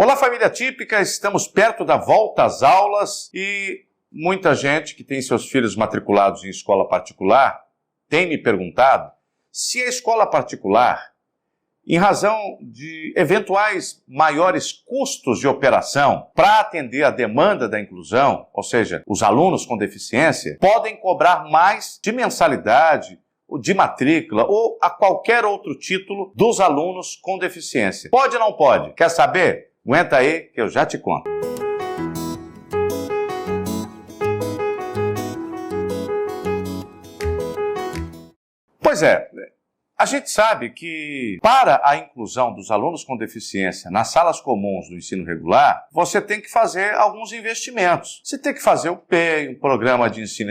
Olá, família típica, estamos perto da volta às aulas e muita gente que tem seus filhos matriculados em escola particular tem me perguntado se a escola particular, em razão de eventuais maiores custos de operação para atender a demanda da inclusão, ou seja, os alunos com deficiência, podem cobrar mais de mensalidade, de matrícula ou a qualquer outro título dos alunos com deficiência. Pode ou não pode? Quer saber? Aguenta aí que eu já te conto. Pois é, a gente sabe que para a inclusão dos alunos com deficiência nas salas comuns do ensino regular, você tem que fazer alguns investimentos. Você tem que fazer o PEI, um programa de ensino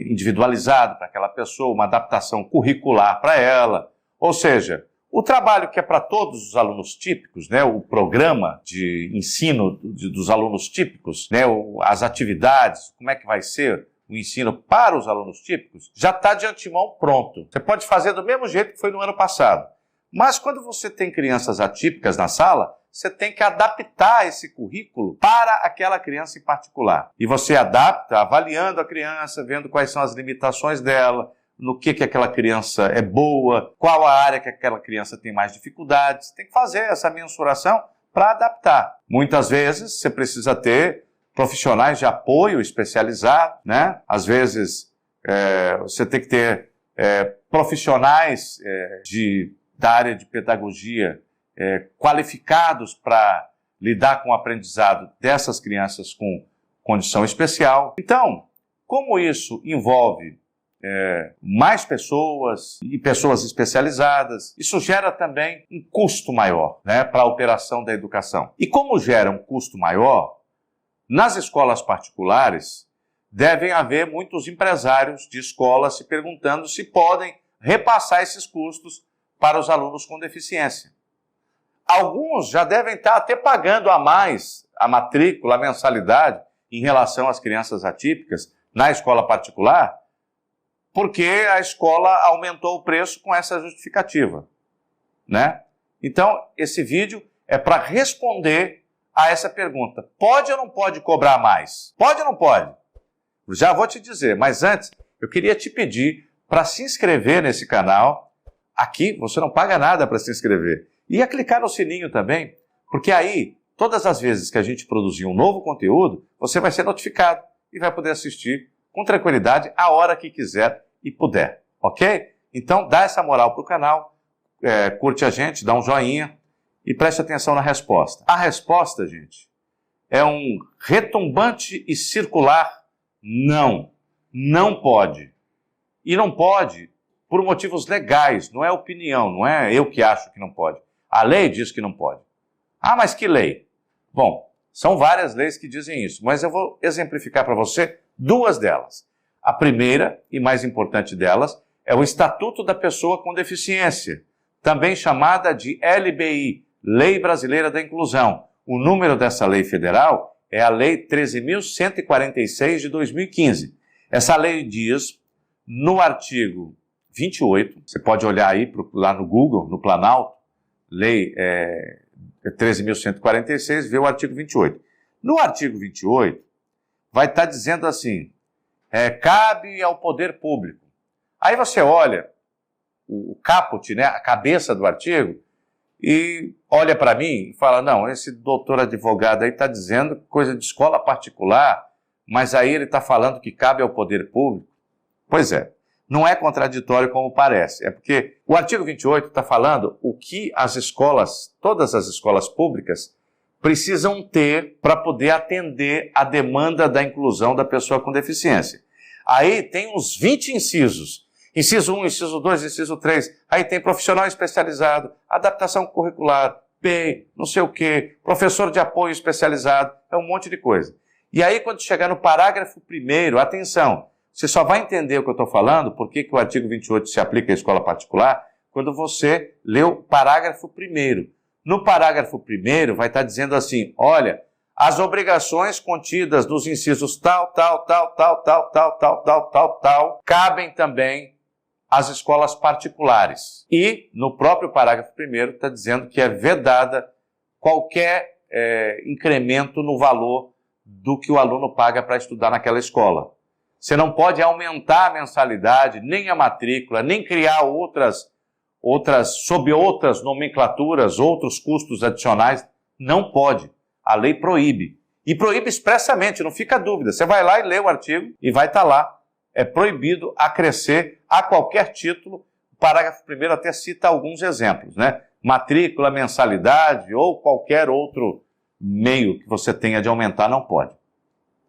individualizado para aquela pessoa, uma adaptação curricular para ela, ou seja, o trabalho que é para todos os alunos típicos, né, o programa de ensino dos alunos típicos, né, as atividades, como é que vai ser o ensino para os alunos típicos, já está de antemão pronto. Você pode fazer do mesmo jeito que foi no ano passado. Mas quando você tem crianças atípicas na sala, você tem que adaptar esse currículo para aquela criança em particular. E você adapta avaliando a criança, vendo quais são as limitações dela, no que aquela criança é boa, qual a área que aquela criança tem mais dificuldades. Tem que fazer essa mensuração para adaptar. Muitas vezes você precisa ter profissionais de apoio especializados, né? Às vezes você tem que ter profissionais da área de pedagogia qualificados para lidar com o aprendizado dessas crianças com condição especial. Então, como isso envolve mais pessoas e pessoas especializadas, isso gera também um custo maior, né, para a operação da educação. E como gera um custo maior, nas escolas particulares devem haver muitos empresários de escolas se perguntando se podem repassar esses custos para os alunos com deficiência. Alguns já devem estar até pagando a mais a matrícula, a mensalidade em relação às crianças atípicas na escola particular, porque a escola aumentou o preço com essa justificativa, né? Então, esse vídeo é para responder a essa pergunta. Pode ou não pode cobrar mais? Pode ou não pode? Já vou te dizer, mas antes, eu queria te pedir para se inscrever nesse canal. Aqui, você não paga nada para se inscrever. E a clicar no sininho também, porque aí, todas as vezes que a gente produzir um novo conteúdo, você vai ser notificado e vai poder assistir com tranquilidade a hora que quiser e puder, ok? Então, dá essa moral para o canal, curte a gente, dá um joinha e preste atenção na resposta. A resposta, gente, é um retumbante e circular não. Não pode. E não pode por motivos legais, não é opinião, não é eu que acho que não pode. A lei diz que não pode. Ah, mas que lei? Bom, são várias leis que dizem isso, mas eu vou exemplificar para você duas delas. A primeira e mais importante delas é o Estatuto da Pessoa com Deficiência, também chamada de LBI, Lei Brasileira da Inclusão. O número dessa lei federal é a Lei 13.146 de 2015. Essa lei diz, no artigo 28, você pode olhar aí lá no Google, no Planalto, Lei 13.146, vê o artigo 28. No artigo 28, vai estar dizendo assim, cabe ao poder público. Aí você olha o caput, né, a cabeça do artigo, e olha para mim e fala, não, esse doutor advogado aí está dizendo coisa de escola particular, mas aí ele está falando que cabe ao poder público. Pois é, não é contraditório como parece, é porque o artigo 28 está falando o que as escolas, todas as escolas públicas, precisam ter para poder atender a demanda da inclusão da pessoa com deficiência. Aí tem uns 20 incisos. Inciso 1, inciso 2, inciso 3. Aí tem profissional especializado, adaptação curricular, PEI, não sei o quê, professor de apoio especializado, é um monte de coisa. E aí quando chegar no parágrafo 1º, atenção, você só vai entender o que eu estou falando, por que o artigo 28 se aplica à escola particular, quando você lê o parágrafo 1º. No parágrafo 1º vai estar dizendo assim, olha, as obrigações contidas nos incisos tal, cabem também às escolas particulares. E, no próprio parágrafo 1º, está dizendo que é vedada qualquer incremento no valor do que o aluno paga para estudar naquela escola. Você não pode aumentar a mensalidade, nem a matrícula, nem criar sob outras nomenclaturas, outros custos adicionais. Não pode. A lei proíbe. E proíbe expressamente, não fica dúvida. Você vai lá e lê o artigo e vai estar lá. É proibido acrescer a qualquer título. O parágrafo 1º até cita alguns exemplos, né? Matrícula, mensalidade ou qualquer outro meio que você tenha de aumentar, não pode.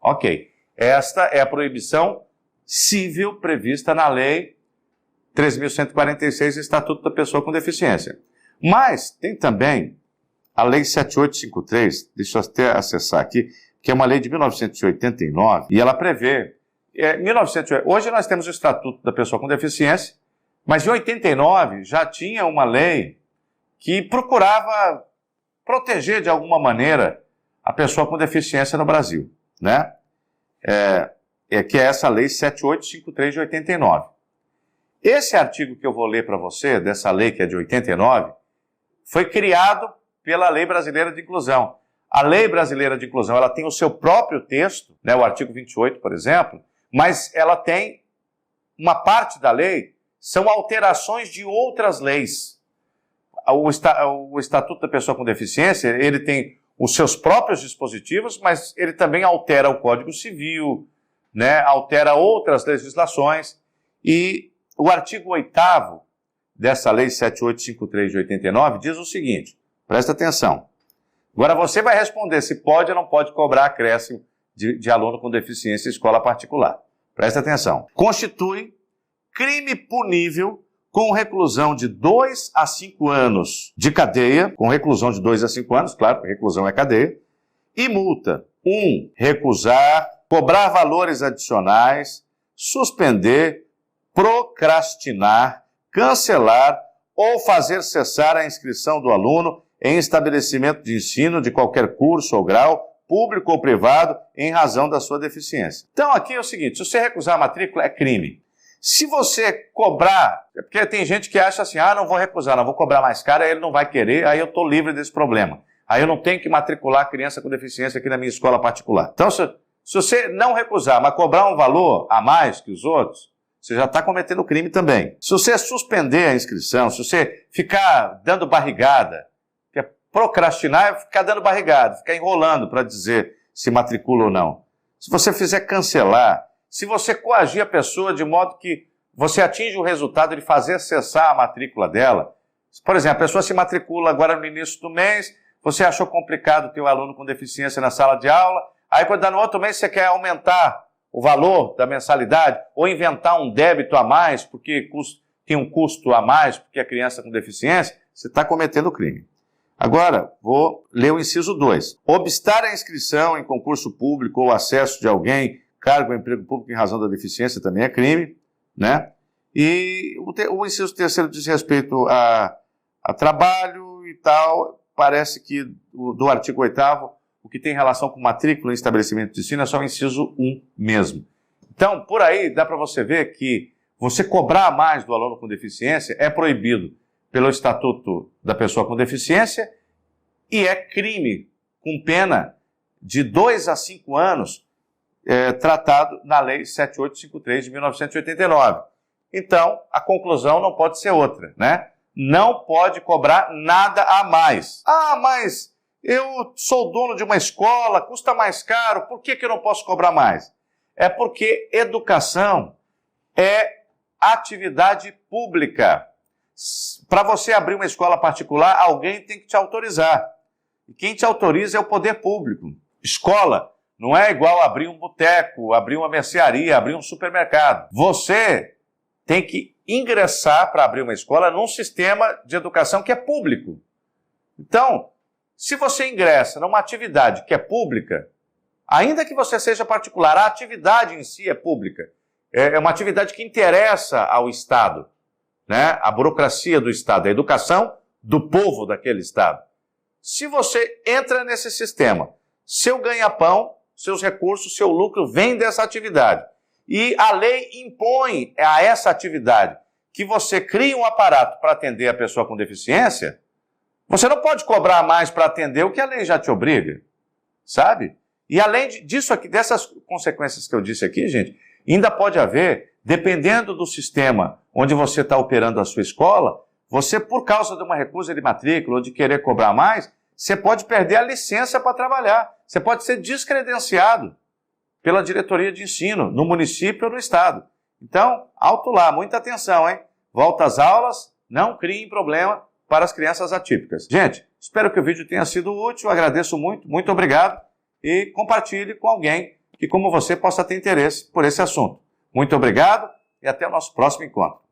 Ok. Esta é a proibição civil prevista na Lei 3.146, Estatuto da Pessoa com Deficiência. Mas tem também a Lei 7853, deixa eu até acessar aqui, que é uma lei de 1989, e ela prevê... hoje nós temos o Estatuto da Pessoa com Deficiência, mas em 89 já tinha uma lei que procurava proteger de alguma maneira a pessoa com deficiência no Brasil, né? Que é essa lei 7853 de 89. Esse artigo que eu vou ler para você, dessa lei que é de 89, foi criado pela Lei Brasileira de Inclusão. A Lei Brasileira de Inclusão, ela tem o seu próprio texto, né, o artigo 28, por exemplo, mas ela tem uma parte da lei, são alterações de outras leis. O Estatuto da Pessoa com Deficiência, ele tem os seus próprios dispositivos, mas ele também altera o Código Civil, né, altera outras legislações, e o artigo 8º dessa Lei 7853 de 89 diz o seguinte, presta atenção. Agora você vai responder se pode ou não pode cobrar acréscimo de aluno com deficiência em escola particular. Presta atenção. Constitui crime punível com reclusão de 2 a 5 anos de cadeia, com reclusão de 2 a 5 anos, claro, reclusão é cadeia, e multa. 1. Recusar, cobrar valores adicionais, suspender, procrastinar, cancelar ou fazer cessar a inscrição do aluno em estabelecimento de ensino de qualquer curso ou grau, público ou privado, em razão da sua deficiência. Então aqui é o seguinte, se você recusar a matrícula, é crime. Se você cobrar, é porque tem gente que acha assim, não vou recusar, não vou cobrar mais caro, aí ele não vai querer, aí eu estou livre desse problema. Aí eu não tenho que matricular a criança com deficiência aqui na minha escola particular. Então, se você não recusar, mas cobrar um valor a mais que os outros, você já está cometendo crime também. Se você suspender a inscrição, se você ficar dando barrigada, que é procrastinar é ficar dando barrigada, ficar enrolando para dizer se matricula ou não. Se você fizer cancelar, se você coagir a pessoa de modo que você atinge o resultado de fazer cessar a matrícula dela, por exemplo, a pessoa se matricula agora no início do mês, você achou complicado ter o aluno com deficiência na sala de aula, aí quando dá no outro mês você quer aumentar o valor da mensalidade ou inventar um débito a mais, porque tem um custo a mais, porque a criança com deficiência, você está cometendo crime. Agora, vou ler o inciso 2. Obstar a inscrição em concurso público ou acesso de alguém, cargo ou emprego público em razão da deficiência também é crime, né? E o inciso 3º diz respeito a trabalho e tal, parece que do artigo 8º, o que tem relação com matrícula em estabelecimento de ensino é só o inciso 1 mesmo. Então, por aí, dá para você ver que você cobrar mais do aluno com deficiência é proibido pelo Estatuto da Pessoa com Deficiência e é crime com pena de 2 a 5 anos tratado na Lei 7853 de 1989. Então, a conclusão não pode ser outra, né? Não pode cobrar nada a mais. Mas eu sou dono de uma escola, custa mais caro, por que eu não posso cobrar mais? É porque educação é atividade pública. Para você abrir uma escola particular, alguém tem que te autorizar. E quem te autoriza é o poder público. Escola não é igual abrir um boteco, abrir uma mercearia, abrir um supermercado. Você tem que ingressar para abrir uma escola num sistema de educação que é público. Então, se você ingressa numa atividade que é pública, ainda que você seja particular, a atividade em si é pública. É uma atividade que interessa ao Estado, né? A burocracia do Estado, a educação do povo daquele Estado. Se você entra nesse sistema, seu ganha-pão, seus recursos, seu lucro vem dessa atividade. E a lei impõe a essa atividade que você crie um aparato para atender a pessoa com deficiência, Você não pode cobrar mais para atender o que a lei já te obriga, sabe? E além disso aqui, dessas consequências que eu disse aqui, gente, ainda pode haver, dependendo do sistema onde você está operando a sua escola, você, por causa de uma recusa de matrícula ou de querer cobrar mais, você pode perder a licença para trabalhar. Você pode ser descredenciado pela diretoria de ensino, no município ou no estado. Então, alto lá, muita atenção, hein? Volta às aulas, não criem problema para as crianças atípicas. Gente, espero que o vídeo tenha sido útil, agradeço muito, muito obrigado e compartilhe com alguém que, como você, possa ter interesse por esse assunto. Muito obrigado e até o nosso próximo encontro.